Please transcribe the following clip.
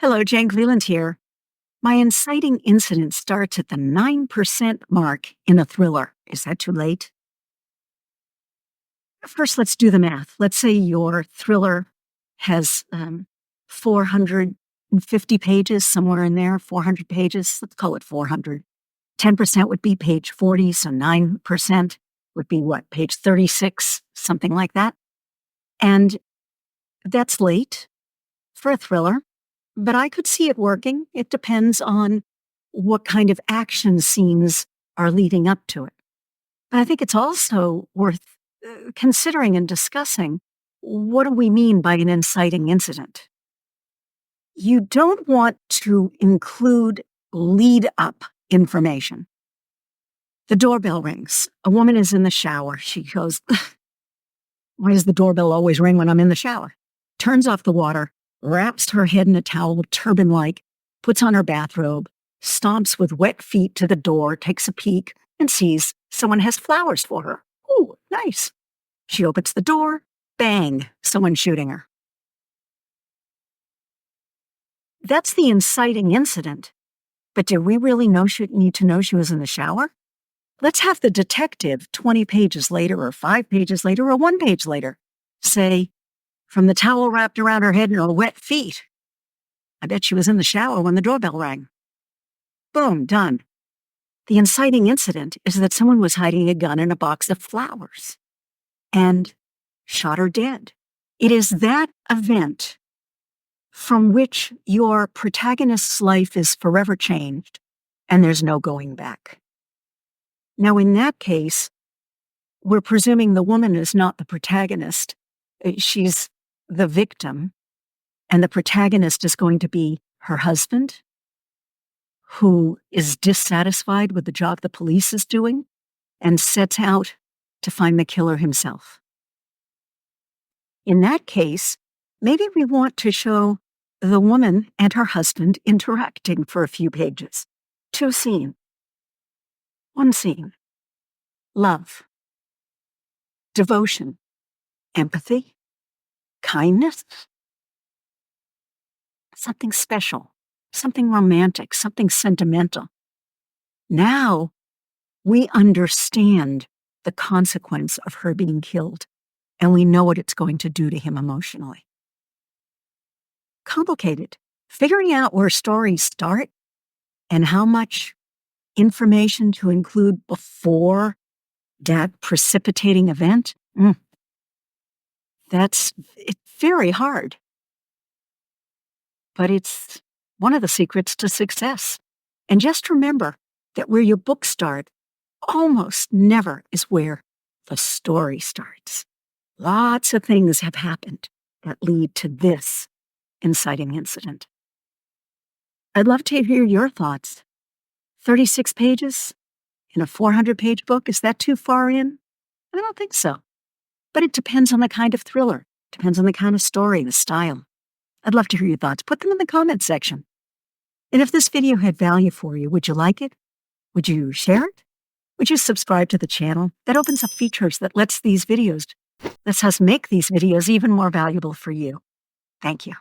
Hello, Jane Cleland here. My inciting incident starts at the 9% mark in a thriller. Is that too late? First, let's do the math. Let's say your thriller has 450 pages, somewhere in there, 400 pages. Let's call it 400. 10% would be page 40, so 9% would be what, page 36, something like that. And that's late for a thriller. But I could see it working. It depends on what kind of action scenes are leading up to it. But I think it's also worth considering and discussing, what do we mean by an inciting incident? You don't want to include lead-up information. The doorbell rings. A woman is in the shower. She goes, "Why does the doorbell always ring when I'm in the shower?" Turns off the water, wraps her head in a towel, turban-like, puts on her bathrobe, stomps with wet feet to the door, takes a peek, and sees someone has flowers for her. Ooh, nice. She opens the door, bang, someone's shooting her. That's the inciting incident. But do we really need to know she was in the shower? Let's have the detective 20 pages later, or 5 pages later, or 1 page later say, from the towel wrapped around her head and her wet feet, I bet she was in the shower when the doorbell rang. Boom, done. The inciting incident is that someone was hiding a gun in a box of flowers and shot her dead. It is that event from which your protagonist's life is forever changed, and there's no going back. Now, in that case, we're presuming the woman is not the protagonist. She's the victim, and the protagonist is going to be her husband, who is dissatisfied with the job the police is doing and sets out to find the killer himself. In that case, maybe we want to show the woman and her husband interacting for a few pages. 2 scenes. 1 scene. Love. Devotion. Empathy. Kindness. Something special. Something romantic. Something sentimental. Now we understand the consequence of her being killed, and we know what it's going to do to him emotionally. Complicated. Figuring out where stories start and how much information to include before that precipitating event, it's very hard. But it's one of the secrets to success. And just remember that where your book starts almost never is where the story starts. Lots of things have happened that lead to this inciting incident. I'd love to hear your thoughts. 36 pages in a 400-page book, is that too far in? I don't think so. But it depends on the kind of thriller, depends on the kind of story, the style. I'd love to hear your thoughts. Put them in the comments section. And if this video had value for you, would you like it? Would you share it? Would you subscribe to the channel? That opens up features that lets us make these videos even more valuable for you. Thank you.